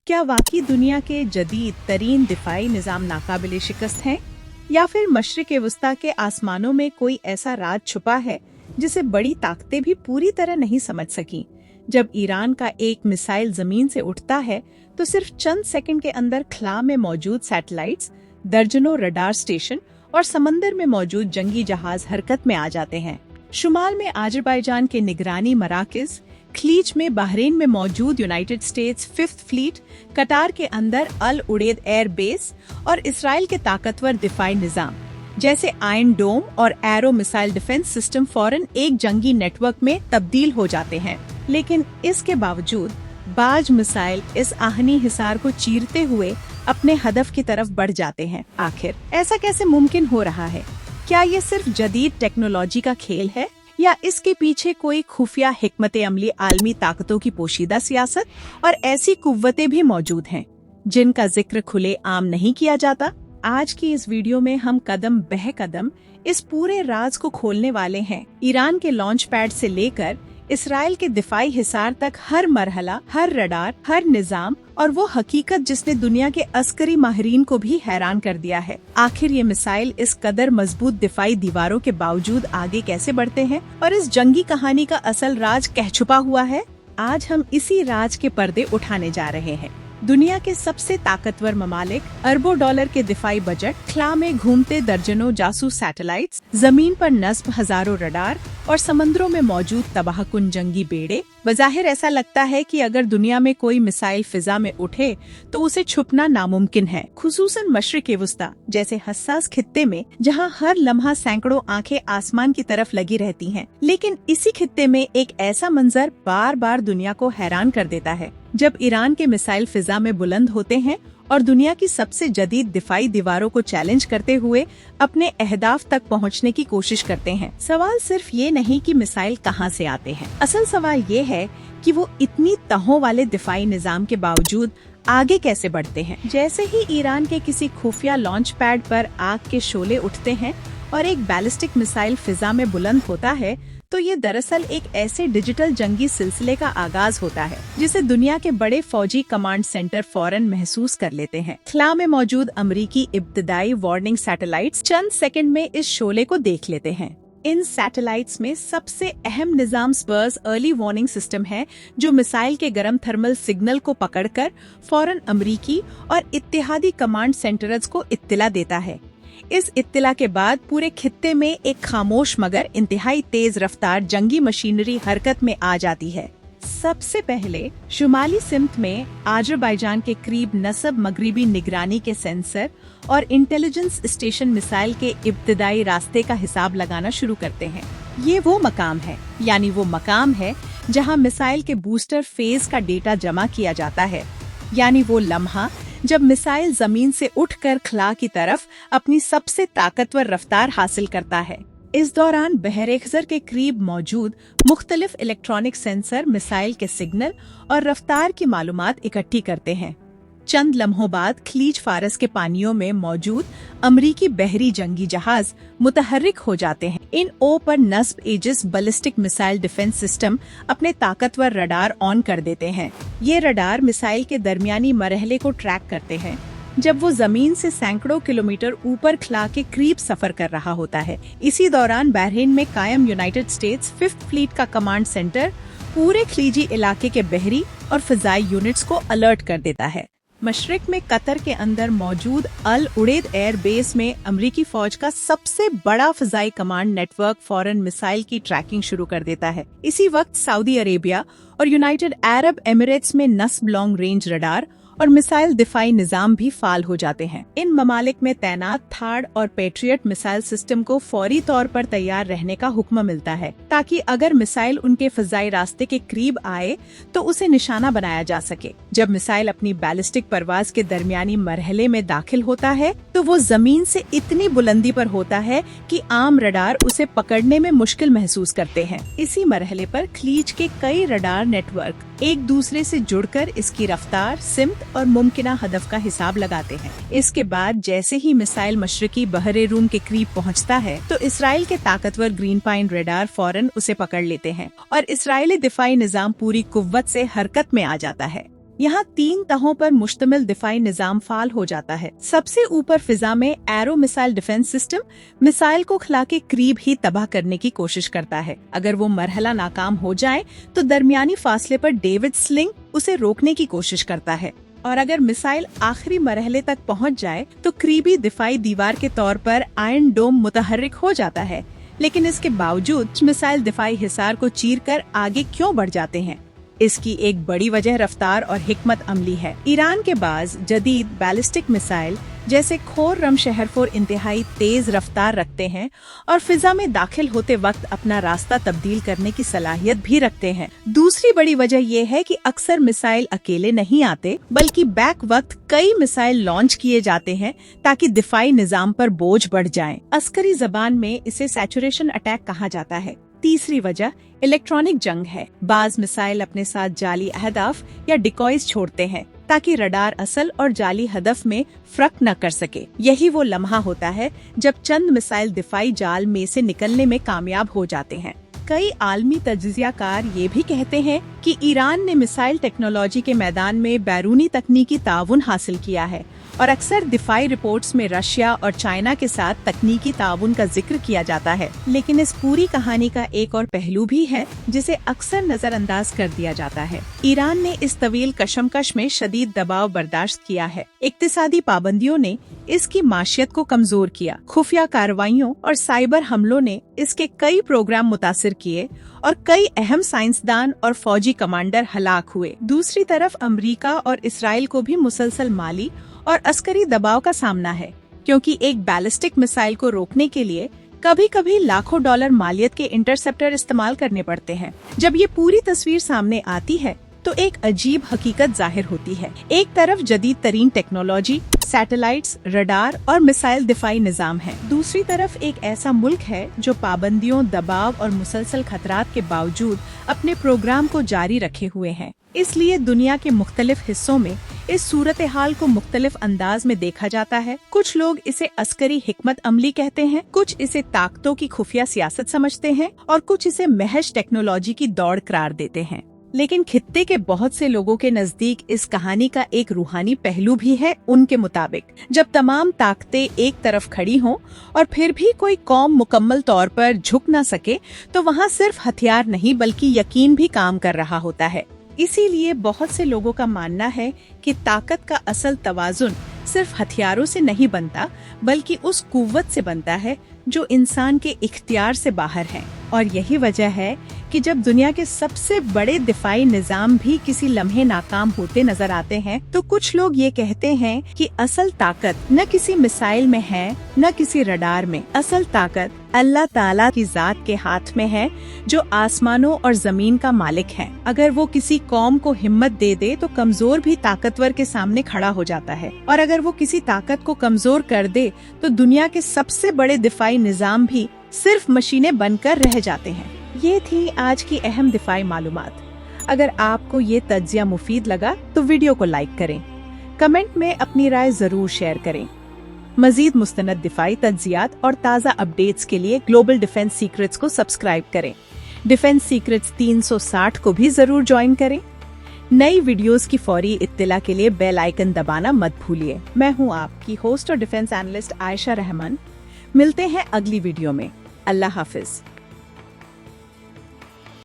क्या वाकई दुनिया के जदीद तरीन दिफाई निज़ाम नाकाबिले शिकस्त हैं? या फिर मशरिक़ वस्ता के आसमानों में कोई ऐसा राज छुपा है जिसे बड़ी ताकतें भी पूरी तरह नहीं समझ सकी? जब ईरान का एक मिसाइल जमीन से उठता है तो सिर्फ चंद सेकंड के अंदर खला में मौजूद सैटेलाइट्स, दर्जनों रडार स्टेशन और समंदर में मौजूद जंगी जहाज हरकत में आ जाते हैं। शुमाल में आज़रबाईजान के निगरानी मराकज़, खलीज में बहरीन में मौजूद यूनाइटेड स्टेट्स फिफ्थ फ्लीट, कतार के अंदर अल उड़ैद एयर बेस और इसराइल के ताकतवर दिफाई निज़ाम जैसे आयरन डोम और एरो मिसाइल डिफेंस सिस्टम फौरन एक जंगी नेटवर्क में तब्दील हो जाते हैं। लेकिन इसके बावजूद बाज मिसाइल इस आहनी हिसार को चीरते हुए अपने हदफ की तरफ बढ़ जाते हैं। आखिर ऐसा कैसे मुमकिन हो रहा है? क्या ये सिर्फ जदीद टेक्नोलॉजी का खेल है या इसके पीछे कोई खुफिया हिकमत अमली आलमी ताकतों की पोशीदा सियासत और ऐसी कुव्वतें भी मौजूद हैं जिनका जिक्र खुले आम नहीं किया जाता? आज की इस वीडियो में हम कदम बह कदम इस पूरे राज को खोलने वाले हैं। ईरान के लॉन्च पैड से लेकर इसराइल के दिफाई हिसार तक हर मरहला, हर रडार, हर निजाम और वो हकीकत जिसने दुनिया के अस्करी माहिरीन को भी हैरान कर दिया है। आखिर ये मिसाइल इस कदर मजबूत दिफाई दीवारों के बावजूद आगे कैसे बढ़ते हैं और इस जंगी कहानी का असल राज कह छुपा हुआ है? आज हम इसी राज के पर्दे उठाने जा रहे हैं। दुनिया के सबसे ताकतवर ममालिक, अरबों डॉलर के दिफाई बजट, खला में घूमते दर्जनों जासूस सैटेलाइट्स, जमीन पर नस्ब हजारों रडार और समंदरों में मौजूद तबाहकुन जंगी बेड़े। बज़ाहिर ऐसा लगता है कि अगर दुनिया में कोई मिसाइल फिजा में उठे तो उसे छुपना नामुमकिन है, खुसूसन मशरिक़ वस्ता जैसे हसास खित्ते में जहां हर लम्हा सैकड़ों आंखें आसमान की तरफ लगी रहती हैं। लेकिन इसी खित्ते में एक ऐसा मंजर बार बार दुनिया को हैरान कर देता है जब ईरान के मिसाइल फिजा में बुलंद होते हैं और दुनिया की सबसे जदीद दिफाई दीवारों को चैलेंज करते हुए अपने अहदाफ तक पहुंचने की कोशिश करते हैं। सवाल सिर्फ ये नहीं कि मिसाइल कहां से आते हैं, असल सवाल ये है कि वो इतनी तहों वाले दिफाई निजाम के बावजूद आगे कैसे बढ़ते हैं। जैसे ही ईरान के किसी खुफिया लॉन्च पैड पर आग के शोले उठते हैं और एक बैलिस्टिक मिसाइल फिजा में बुलंद होता है तो ये दरअसल एक ऐसे डिजिटल जंगी सिलसिले का आगाज होता है जिसे दुनिया के बड़े फौजी कमांड सेंटर फौरन महसूस कर लेते हैं। खला में मौजूद अमरीकी इब्तदाई वार्निंग सैटेलाइट्स चंद सेकंड में इस शोले को देख लेते हैं। इन सैटेलाइट्स में सबसे अहम निजाम स्पर्स अर्ली वार्निंग सिस्टम है जो मिसाइल के गर्म थर्मल सिग्नल को पकड़कर फौरन अमरीकी और इत्तेहादी कमांड सेंटर्स को इत्तला देता है। इस इत्तला के बाद पूरे खित्ते में एक खामोश मगर इंतहाई तेज रफ्तार जंगी मशीनरी हरकत में आ जाती है। सबसे पहले शुमाली सिम्त में आज़रबाईजान के करीब नस्ब मगरिबी निगरानी के सेंसर और इंटेलिजेंस स्टेशन मिसाइल के इब्तदाई रास्ते का हिसाब लगाना शुरू करते हैं। ये वो मकाम है जहां मिसाइल के बूस्टर फेज का डेटा जमा किया जाता है, यानी वो लम्हा जब मिसाइल जमीन से उठकर खला की तरफ अपनी सबसे ताकतवर रफ्तार हासिल करता है। इस दौरान बहरेखजर के करीब मौजूद मुख्तलिफ इलेक्ट्रॉनिक सेंसर मिसाइल के सिग्नल और रफ्तार की मालूमात इकट्ठी करते हैं। चंद लम्हों बाद खलीज फारस के पानियों में मौजूद अमरीकी बहरी जंगी जहाज मुतहर्रिक हो जाते हैं। इन ओ पर नस्ब Aegis ballistic missile defence system अपने ताकतवर रडार ऑन कर देते हैं। ये रडार मिसाइल के दरमियानी मरहले को ट्रैक करते हैं जब वो जमीन से सैकड़ों किलोमीटर ऊपर खला के करीब सफर कर रहा होता है। इसी दौरान बहरीन में कायम यूनाइटेड स्टेट्स फिफ्थ फ्लीट का कमांड सेंटर पूरे खलीजी इलाके के बहरी और फिजाई यूनिट्स को अलर्ट कर देता है। मशरिक में कतर के अंदर मौजूद अल उड़ैद एयर बेस में अमरीकी फौज का सबसे बड़ा फिजाई कमांड नेटवर्क फौरन मिसाइल की ट्रैकिंग शुरू कर देता है। इसी वक्त सऊदी अरेबिया और यूनाइटेड अरब एमिरेट्स में नस्ब लॉन्ग रेंज रडार और मिसाइल दिफाई निजाम भी फाल हो जाते हैं। इन ममालिक में तैनात थार्ड और पेट्रियट मिसाइल सिस्टम को फौरी तौर पर तैयार रहने का हुक्म मिलता है ताकि अगर मिसाइल उनके फिजाई रास्ते के करीब आए तो उसे निशाना बनाया जा सके। जब मिसाइल अपनी बैलिस्टिक परवाज के दरमियानी मरहले में दाखिल होता है तो वो जमीन से इतनी बुलंदी पर होता है कि आम रडार उसे पकड़ने में मुश्किल महसूस करते हैं। इसी मरहले पर खलीज के कई रडार नेटवर्क एक दूसरे से जुड़कर इसकी रफ्तार, सिमत और मुमकिना हदफ का हिसाब लगाते हैं। इसके बाद जैसे ही मिसाइल मशरकी बहरे रूम के करीब पहुंचता है तो इसराइल के ताकतवर ग्रीन पाइन रेडार फौरन उसे पकड़ लेते हैं और इसराइली दिफाई निजाम पूरी कुव्वत से हरकत में आ जाता है। यहाँ 3 तहों पर मुश्तमिल दिफाई निजाम फाल हो जाता है। सबसे ऊपर फिजा में arrow missile defence system missile को खिला के करीब ही तबाह करने की कोशिश करता है। अगर वो मरहला नाकाम हो जाए तो दरमियानी फासले पर डेविड स्लिंग उसे रोकने की कोशिश करता है, और अगर मिसाइल आखिरी मरहले तक पहुंच जाए तो करीबी दिफाई दीवार के तौर पर आयरन डोम मुतहर्रिक हो जाता है। लेकिन इसके बावजूद मिसाइल दिफाई हिसार को चीरकर आगे क्यों बढ़ जाते हैं? इसकी एक बड़ी वजह रफ्तार और हिकमत अमली है। ईरान के बाज जदीद बैलिस्टिक मिसाइल जैसे खोर्रम शहरफोर इंतहाई तेज रफ्तार रखते हैं और फिजा में दाखिल होते वक्त अपना रास्ता तब्दील करने की सलाहियत भी रखते हैं। दूसरी बड़ी वजह यह है कि अक्सर मिसाइल अकेले नहीं आते, बल्कि बैक वक्त कई मिसाइल लॉन्च किए जाते हैं ताकि दिफाई निजाम पर बोझ बढ़ जाए। अस्करी जबान में इसे सैचुरेशन अटैक कहा जाता है। तीसरी वजह इलेक्ट्रॉनिक जंग है। बाज मिसाइल अपने साथ जाली अहदाफ या डिकॉइज छोड़ते हैं ताकि रडार असल और जाली हदफ में फर्क न कर सके। यही वो लम्हा होता है जब चंद मिसाइल दिफाई जाल में से निकलने में कामयाब हो जाते हैं। कई आलमी तज्जियाकार ये भी कहते हैं कि ईरान ने मिसाइल टेक्नोलॉजी के मैदान में बैरूनी तकनीकी ताउन हासिल किया है, और अक्सर दिफाई रिपोर्ट्स में रशिया और चाइना के साथ तकनीकी ताउन का जिक्र किया जाता है। लेकिन इस पूरी कहानी का एक और पहलू भी है जिसे अक्सर नजरअंदाज कर दिया जाता है। ईरान ने इस तवील कशमकश में शदीद दबाव बर्दाश्त किया है। इक्तिसादी पाबंदियों ने इसकी माशियत को कमजोर किया। खुफिया कार्रवाइयों और साइबर हमलों ने इसके कई प्रोग्राम मुतासिर किए और कई अहम साइंसदान और फौजी कमांडर हलाक हुए। दूसरी तरफ अमेरिका और इसराइल को भी मुसलसल माली और अस्करी दबाव का सामना है, क्योंकि एक बैलिस्टिक मिसाइल को रोकने के लिए कभी कभी लाखों डॉलर मालियत के इंटरसेप्टर इस्तेमाल करने पड़ते हैं। जब ये पूरी तस्वीर सामने आती है तो एक अजीब हकीकत जाहिर होती है। एक तरफ जदीद तरीन टेक्नोलॉजी, सैटेलाइट्स, रडार और मिसाइल दिफाई निजाम है। दूसरी तरफ एक ऐसा मुल्क है जो पाबंदियों, दबाव और मुसलसल खतरात के बावजूद अपने प्रोग्राम को जारी रखे हुए है। इसलिए दुनिया के मुख्तलिफ हिस्सों में इस सूरत हाल को मुख्तलिफ अंदाज में देखा जाता है। कुछ लोग इसे अस्करी हिकमत अमली कहते हैं, कुछ इसे ताकतों की खुफिया सियासत समझते हैं और कुछ इसे महज टेक्नोलॉजी की दौड़ करार देते हैं। लेकिन खित्ते के बहुत से लोगों के नजदीक इस कहानी का एक रूहानी पहलू भी है। उनके मुताबिक जब तमाम ताकतें एक तरफ खड़ी हों और फिर भी कोई कौम मुकम्मल तौर पर झुक न सके, तो वहाँ सिर्फ हथियार नहीं बल्कि यकीन भी काम कर रहा होता है। इसीलिए बहुत से लोगों का मानना है कि ताकत का असल तवाजुन सिर्फ हथियारों से नहीं बनता, बल्कि उस कुव्वत से बनता है जो इंसान के इख्तियार से बाहर है। और यही वजह है कि जब दुनिया के सबसे बड़े दिफाई निजाम भी किसी लम्हे नाकाम होते नजर आते हैं, तो कुछ लोग ये कहते हैं कि असल ताकत न किसी मिसाइल में है, न किसी रडार में। असल ताकत अल्लाह ताला की जात के हाथ में है, जो आसमानों और जमीन का मालिक है। अगर वो किसी कौम को हिम्मत दे दे तो कमजोर भी ताकतवर के सामने खड़ा हो जाता है, और अगर वो किसी ताकत को कमजोर कर दे तो दुनिया के सबसे बड़े दिफाई निजाम भी सिर्फ मशीनें बनकर रह जाते हैं। ये थी आज की अहम दिफाई मालूमात। अगर आपको ये तज्जिया मुफीद लगा तो वीडियो को लाइक करें, कमेंट में अपनी राय जरूर शेयर करें। मजीद मुस्तनद दिफाई तज्जियात और ताज़ा अपडेट्स के लिए ग्लोबल डिफेंस सीक्रेट्स को सब्सक्राइब करें। डिफेंस सीक्रेट्स 360 को भी जरूर ज्वाइन करें। नई वीडियोस की फौरी इत्तिला के लिए बेल आइकन दबाना मत भूलिए। मैं हूँ आपकी होस्ट और डिफेंस एनालिस्ट आयशा रहमान। मिलते हैं अगली वीडियो में। अल्लाह हाफिज।